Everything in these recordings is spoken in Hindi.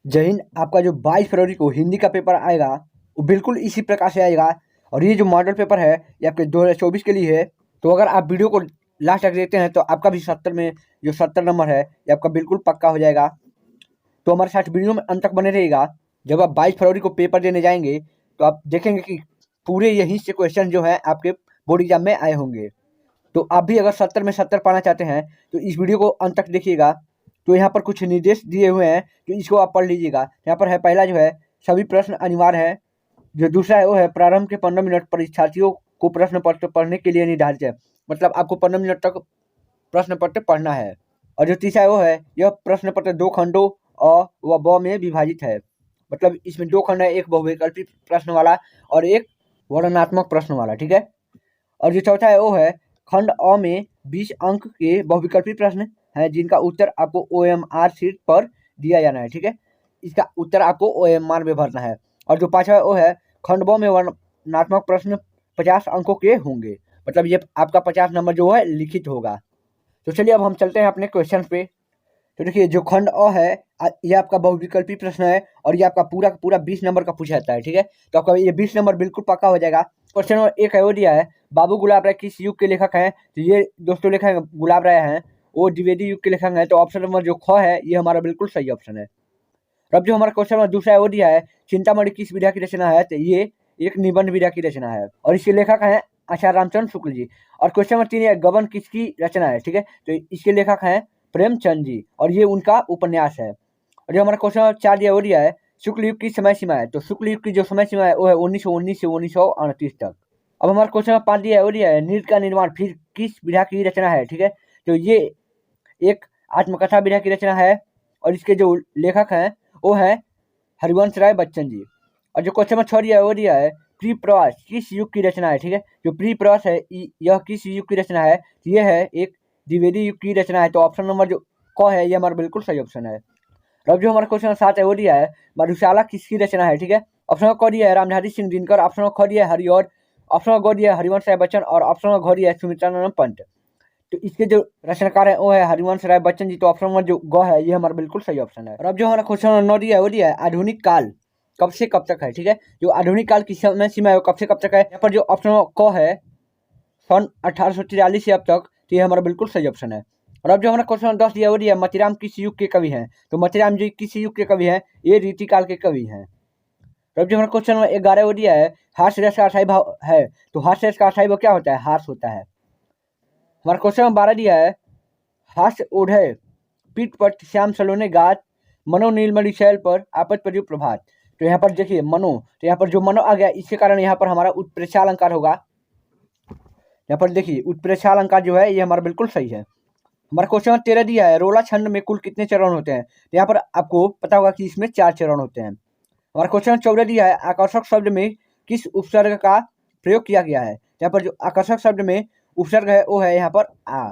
जय हिंद। आपका जो 22 फरवरी को हिंदी का पेपर आएगा वो बिल्कुल इसी प्रकार से आएगा। और ये जो मॉडल पेपर है ये आपके 2024 के लिए है। तो अगर आप वीडियो को लास्ट तक देखते हैं तो आपका भी 70 में जो 70 नंबर है ये आपका बिल्कुल पक्का हो जाएगा। तो हमारे साथ वीडियो में अंत तक बने रहेगा। जब आप 22 फरवरी को पेपर देने जाएंगे तो आप देखेंगे कि पूरे यहीं से क्वेश्चन जो है आपके बोर्ड एग्जाम में आए होंगे। तो आप भी अगर 70 में 70 पाना चाहते हैं तो इस वीडियो को अंत तक देखिएगा। तो यहाँ पर कुछ निर्देश दिए हुए हैं तो इसको आप पढ़ लीजिएगा। यहाँ पर है पहला जो है सभी प्रश्न अनिवार्य है। जो दूसरा है वो है प्रारंभ के 15 मिनट परीक्षार्थियों को प्रश्न पत्र पढ़ने के लिए निर्धारित है। मतलब आपको 15 मिनट तक प्रश्न पत्र पढ़ना है। और जो तीसरा है वो है यह प्रश्न पत्र 2 खंडों अ व ब में विभाजित है। मतलब इसमें 2 खंड है, एक बहुविकल्पी प्रश्न वाला और एक वर्णनात्मक प्रश्न वाला। ठीक है। और जो चौथा है वो है खंड अ में 20 अंक के बहुविकल्पी प्रश्न हैं जिनका उत्तर आपको OMR शीट पर दिया जाना है। ठीक है। इसका उत्तर आपको OMR में भरना है। और जो पांचवा है वो है खंड ब में वर्णनात्मक प्रश्न 50 अंकों के होंगे। मतलब ये आपका 50 नंबर जो है लिखित होगा। तो चलिए अब हम चलते हैं अपने क्वेश्चन पे। तो देखिए जो खंड अ है ये आपका बहुविकल्पी प्रश्न है और ये आपका पूरा पूरा 20 नंबर का पूछा जाता है। ठीक है। तो आपका ये 20 नंबर बिल्कुल पक्का हो जाएगा। क्वेश्चन नंबर 1 है वो दिया है बाबू गुलाब राय किस युग के लेखक हैं। तो ये दोस्तों लिखा है गुलाब राय हैं, वो द्विवेदी युग के लेखक हैं। तो ऑप्शन नंबर जो ख है ये हमारा बिल्कुल सही ऑप्शन है। अब जो हमारा क्वेश्चन नंबर दूसरा है वो दिया है चिंतामणि किस विधा की रचना है। तो ये एक निबंध विधा की रचना है और इसके लेखक हैं आचार्य रामचंद्र शुक्ल जी। और क्वेश्चन नंबर 3 है गबन किसकी रचना है। ठीक है। तो इसके लेखक हैं प्रेमचंद जी और ये उनका उपन्यास है। और जो हमारा क्वेश्चन नंबर 4 दिया वो दिया है शुक्ल युग की समय सीमा है। तो शुक्ल युग की जो समय सीमा है वो है 1919 से 1938 तक। अब हमारा क्वेश्चन नंबर 5 दिया है वो दिया है नृत्य का निर्माण फिर किस विधा की रचना है। ठीक है। तो ये एक आत्मकथा विधा की रचना है और इसके जो लेखक हैं वो है हरिवंश राय बच्चन जी। और जो क्वेश्चन नंबर 6 दिया है वो दिया है प्री प्रवास किस युग की रचना है। ठीक है। जो प्री प्रवास है यह किस युग की रचना है। यह है एक द्विवेदी युग की रचना है। तो ऑप्शन नंबर जो क है ये हमारा बिल्कुल सही ऑप्शन है। अब जो हमारा क्वेश्चन 7 है वो दिया है मधुशाला किसकी रचना है। ठीक है। ऑप्शन नंबर क दिया है रामधारी सिंह दिनकर, ऑप्शन नंबर ख दिया है हरिऔध, ऑप्शन नंबर ग दिया है हरिवंश राय बच्चन और ऑप्शन नंबर घ दिया है सुमित्रानंद पंत। तो इसके जो रचनाकार है वो है हरिवंश राय बच्चन जी। तो ऑप्शन नंबर जो ग है ये हमारा बिल्कुल सही ऑप्शन है। और अब जो हमारा क्वेश्चन नंबर 9 दिया है वो दिया है आधुनिक काल कब से कब तक है। ठीक है। जो आधुनिक काल की समय सीमा है वो कब से कब तक है। यहाँ पर जो ऑप्शन क है सन 1843 से अब तक। तो ये हमारा बिल्कुल सही ऑप्शन है। और अब जो हमारा क्वेश्चन नंबर 10 दिया वो दिया मतीराम किस युग के कवि हैं। तो मतीराम जी किस युग के कवि हैं। ये रीति काल के कवि हैं। और अब जो हमारा क्वेश्चन नंबर 11 वो दिया है हास्य रस का अस्थायी भाव है। तो हास्य रस का अस्थायी भाव क्या होता है। हास होता है। हमारा क्वेश्चन नंबर 12 दिया है हास्य ओढ़े पीठ पर श्याम सलोने गात मनो नीलमणि शैल पर आपत प्रदीप प्रभात। तो यहाँ पर देखिए मनो, तो यहाँ पर जो मनो आ गया इसके कारण यहाँ पर हमारा उत्प्रेक्षा अलंकार होगा। यहाँ पर देखिए उत्प्रेक्षा अलंकार जो है ये हमारा बिल्कुल सही है। हमारा क्वेश्चन नंबर 13 दिया है रोला छंद में कुल कितने चरण होते हैं। तो यहाँ पर आपको पता होगा कि इसमें 4 चरण होते हैं। हमारा क्वेश्चन नंबर 14 दिया है आकर्षक शब्द में किस उपसर्ग का प्रयोग किया गया है। यहाँ पर जो आकर्षक शब्द में उपसर्ग है वो है यहाँ पर आ।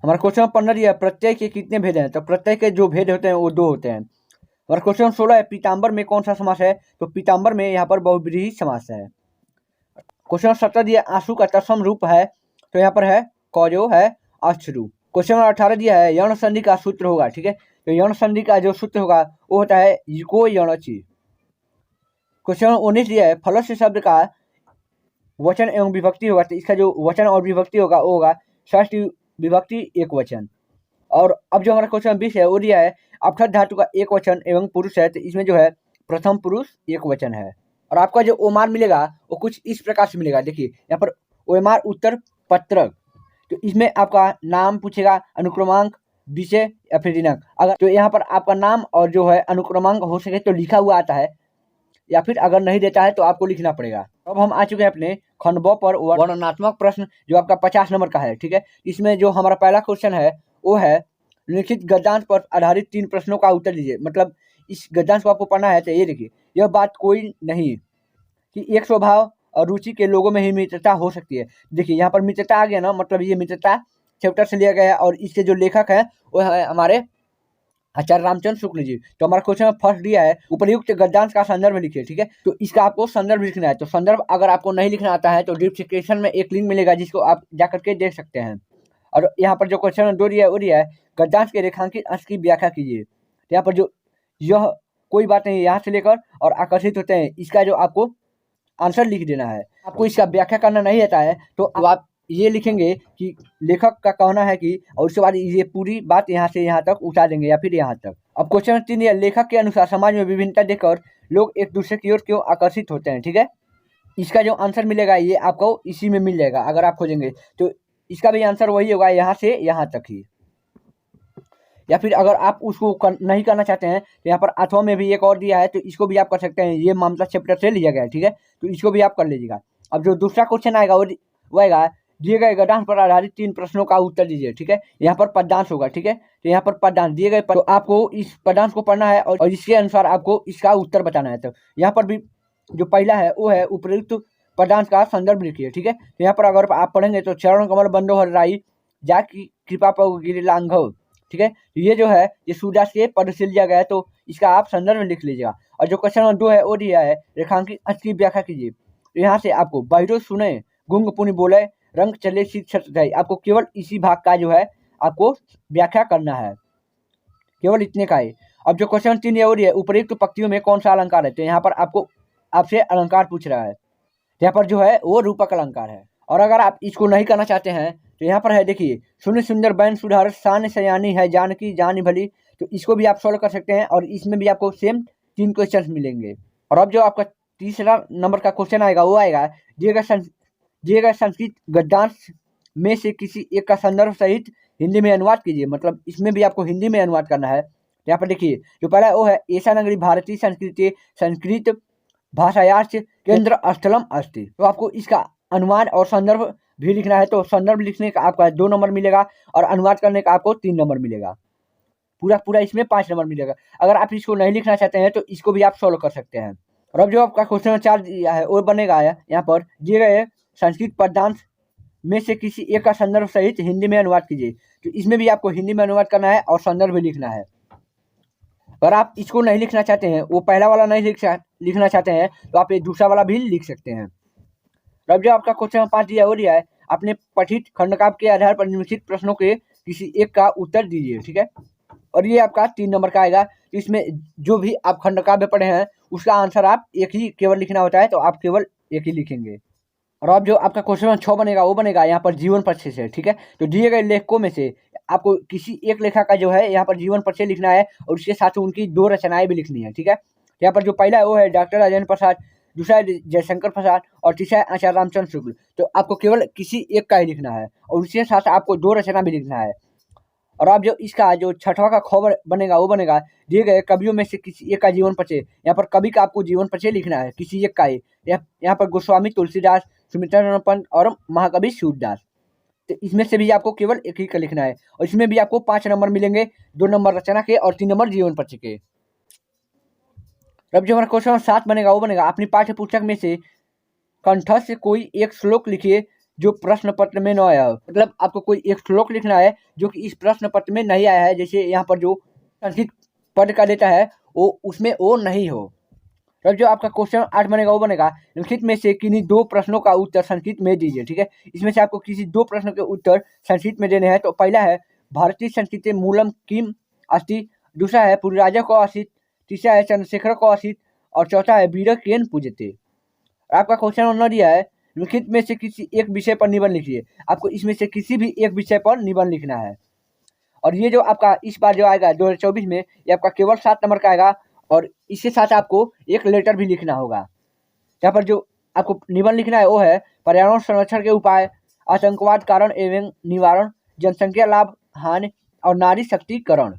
हमारा क्वेश्चन नंबर 15 दिया है प्रत्यय के कितने भेद हैं। तो प्रत्यय के जो भेद होते हैं वो 2 होते हैं। हमारा क्वेश्चन नंबर 16 है पीताम्बर में कौन सा समास है। तो पीताम्बर में यहाँ पर बहुब्रीहि समास है। क्वेश्चन नंबर 17 दिया आंसू का तत्सम रूप है। तो यहाँ पर है क जो है अश्रु। क्वेश्चन नंबर 18 दिया है यौन संधि का सूत्र होगा। ठीक है। तो यौन संधि का जो सूत्र होगा वो होता है युको यौनचि। क्वेश्चन नंबर 19 दिया है फलस्य शब्द का वचन एवं विभक्ति होगा। तो इसका जो वचन और विभक्ति होगा वो होगा षष्ठी विभक्ति एक वचन। और अब जो हमारा क्वेश्चन 20 है वो दिया है अपठत धातु का एक वचन एवं पुरुष है। तो इसमें जो है प्रथम पुरुष एक वचन है। और आपका जो ओमार मिलेगा वो कुछ इस प्रकार से मिलेगा। देखिए यहाँ पर ओमार उत्तर पत्रक। तो इसमें आपका नाम पूछेगा, अनुक्रमांक, विषय या फिर दिनांक। अगर तो यहाँ पर आपका नाम और जो है अनुक्रमांक हो सके तो लिखा हुआ आता है या फिर अगर नहीं देता है तो आपको लिखना पड़ेगा। अब हम आ चुके हैं अपने खंड ब पर वर्णनात्मक प्रश्न जो आपका 50 नंबर का है। ठीक है। इसमें जो हमारा पहला क्वेश्चन है वो है लिखित गद्यांश पर आधारित 3 प्रश्नों का उत्तर दीजिए। मतलब इस गद्यांश को आपको पढ़ना है। तो ये देखिए यह बात कोई नहीं कि एक स्वभाव और रुचि के लोगों में ही मित्रता हो सकती है। देखिए यहाँ पर मित्रता आ गया ना, मतलब ये मित्रता चैप्टर से लिया गया है और इसके जो लेखक है वो है हमारे आचार्य रामचंद्र शुक्ल जी। तो हमारा क्वेश्चन फर्स्ट दिया है उपयुक्त गद्यांश का संदर्भ लिखिए। ठीक है। तो इसका आपको संदर्भ लिखना है। तो संदर्भ अगर आपको नहीं लिखना आता है तो डिस्क्रिप्शन में एक लिंक मिलेगा जिसको आप जाकर के देख सकते हैं। और यहाँ पर जो क्वेश्चन 2 दिया है वो दिया है गद्यांश के रेखांकित अंश की व्याख्या कीजिए। यहाँ पर जो यह कोई बात नहीं, यहाँ से लेकर और आकर्षित होते हैं, इसका जो आपको आंसर लिख देना है। आपको इसका व्याख्या करना नहीं आता है तो आप ये लिखेंगे कि लेखक का कहना है कि, और उसके बाद ये पूरी बात यहाँ से यहाँ तक उठा देंगे या फिर यहाँ तक। अब क्वेश्चन 3 है, लेखक के अनुसार समाज में विभिन्नता देखकर लोग एक दूसरे की ओर क्यों आकर्षित होते हैं। ठीक है, इसका जो आंसर मिलेगा ये आपको इसी में मिल जाएगा। अगर आप खोजेंगे तो इसका भी आंसर वही होगा, यहाँ से यहाँ तक ही। या फिर अगर आप उसको नहीं करना चाहते हैं तो यहाँ पर अथवा में भी एक और दिया है, तो इसको भी आप कर सकते हैं। ये मामला चैप्टर से लिया गया है, ठीक है, तो इसको भी आप कर लीजिएगा। अब जो दूसरा क्वेश्चन आएगा वो आएगा, दिए गए गद्यांश पर आधारित 3 प्रश्नों का उत्तर दीजिए। ठीक है, यहाँ पर पद्यांश होगा। ठीक है, तो यहाँ पर पद्यांश दिए गए, तो आपको इस पद्यांश को पढ़ना है और इसके अनुसार आपको इसका उत्तर बताना है। तो यहाँ पर भी जो पहला है वो है, उपयुक्त पद्यांश का संदर्भ लिखिए। ठीक है, तो यहाँ पर अगर आप पढ़ेंगे तो चरण कमल बंदो हर राई जा की कृपा पर गिरी लांघव। ठीक है, तो ये जो है ये सूरदास के पद से लिया गया है, तो इसका आप संदर्भ लिख लीजिएगा। और जो क्वेश्चन नंबर 2 है वो दिया है, रेखांकित अंश की व्याख्या कीजिए। तो यहाँ से आपको बहिरो सुने गुंग पुनि बोले रंग चले शीत छत्र जाए, आपको केवल इसी भाग का जो है आपको व्याख्या करना है, केवल इतने का है। अब जो क्वेश्चन 3 है वो है, उपयुक्त पंक्तियों में कौन सा अलंकार है। तो यहाँ पर आपको आपसे अलंकार पूछ रहा है, यहाँ पर जो है वो रूपक अलंकार है। और अगर आप इसको नहीं करना चाहते हैं तो यहाँ पर है, देखिए, सुन सुंदर बैन सुधार शान सयानी है जानकी जानी भली, तो इसको भी आप सॉल्व कर सकते हैं और इसमें भी आपको सेम 3 क्वेश्चन मिलेंगे। और अब जो आपका तीसरा नंबर का क्वेश्चन आएगा वो आएगा, दिए गए संस्कृत गद्यांश में से किसी एक का संदर्भ सहित हिंदी में अनुवाद कीजिए। मतलब इसमें भी आपको हिंदी में अनुवाद करना है। यहाँ पर देखिए जो पहला है वो है, ऐसा नगरी भारतीय संस्कृति संस्कृत भाषायाश्च केंद्र स्थलम अस्ति, तो आपको इसका अनुवाद और संदर्भ भी लिखना है। तो संदर्भ लिखने का आपका 2 नंबर मिलेगा और अनुवाद करने का आपको 3 नंबर मिलेगा। पूरा इसमें 5 नंबर मिलेगा। अगर आप इसको नहीं लिखना चाहते हैं तो इसको भी आप सॉल्व कर सकते हैं। और अब जो आपका क्वेश्चन 4 दिया है वो बनेगा, यहाँ पर दिए गए संस्कृत पद्यांश में से किसी एक का संदर्भ सहित हिंदी में अनुवाद कीजिए। तो इसमें भी आपको हिंदी में अनुवाद करना है और संदर्भ भी लिखना है। अगर आप इसको नहीं लिखना चाहते हैं, वो पहला वाला नहीं लिखना चाहते हैं, तो आप ये दूसरा वाला भी लिख सकते हैं। अब जो आपका क्वेश्चन 5 दिया हो रहा है, अपने पठित खंडकाव्य के आधार पर निम्नलिखित प्रश्नों के किसी एक का उत्तर दीजिए। ठीक है, और ये आपका 3 नंबर का आएगा। इसमें जो भी आप खंडकाव्य पढ़े हैं उसका आंसर आप एक ही केवल लिखना होता है, तो आप केवल एक ही लिखेंगे। और अब जो आपका क्वेश्चन 6 बनेगा वो बनेगा यहाँ पर जीवन परिचय से। ठीक है, तो दिए गए लेखकों में से आपको किसी एक लेखक का जो है यहाँ पर जीवन परिचय लिखना है और उसके साथ उनकी 2 रचनाएं भी लिखनी है। ठीक है, यहाँ पर जो पहला है वो है डॉक्टर राजेंद्र प्रसाद, दूसरा है जयशंकर प्रसाद और तीसरा है आचार्य रामचंद्र शुक्ल। तो आपको केवल किसी एक का ही लिखना है और उसके साथ आपको 2 रचना भी लिखना है। और अब जो इसका जो 6वां का खबर बनेगा वो बनेगा, दिए गए कवियों में से किसी एक का जीवन परिचय। यहाँ पर कवि का आपको जीवन परिचय लिखना है, किसी एक का ही। यहाँ पर गोस्वामी तुलसीदास, सुमित्रानंद पंत और महाकवि सूरदास। तो इसमें से भी आपको केवल एक ही का लिखना है और इसमें भी आपको 5 नंबर मिलेंगे, 2 नंबर रचना के और 3 नंबर जीवन परिचय के। अब जो हमारा क्वेश्चन 7 बनेगा वो बनेगा, अपनी पाठ्य पुस्तक में से कंठस्थ से कोई एक श्लोक लिखिए जो प्रश्न पत्र में न आया हो। मतलब आपको कोई एक श्लोक लिखना है जो कि इस प्रश्न पत्र में नहीं आया है। जैसे यहाँ पर जो संस्कृत पद का देता है वो उसमें वो नहीं हो। अब जो आपका क्वेश्चन 8 बनेगा वो बनेगा, निम्नलिखित में से किन्हीं 2 प्रश्नों का उत्तर संस्कृत में दीजिए। ठीक है, इसमें से आपको किसी 2 प्रश्नों के उत्तर संस्कृत में देने हैं। तो पहला है, भारतीय संस्कृति मूलम किम अस्ति, दूसरा है पुरीराजा को आसित, तीसरा है चंद्रशेखर को आसित और चौथा है वीर केन पूजते। आपका क्वेश्चन 9 दिया है, निम्नलिखित में से किसी एक विषय पर निबंध लिखिए। आपको इसमें से किसी भी एक विषय पर निबंध लिखना है। और ये जो आपका इस बार जो आएगा 2024 में, ये आपका केवल 7 नंबर का आएगा और इसके साथ आपको एक लेटर भी लिखना होगा। यहाँ पर जो आपको निबंध लिखना है वो है, पर्यावरण संरक्षण के उपाय, आतंकवाद कारण एवं निवारण, जनसंख्या लाभ हानि और नारी शक्तिकरण।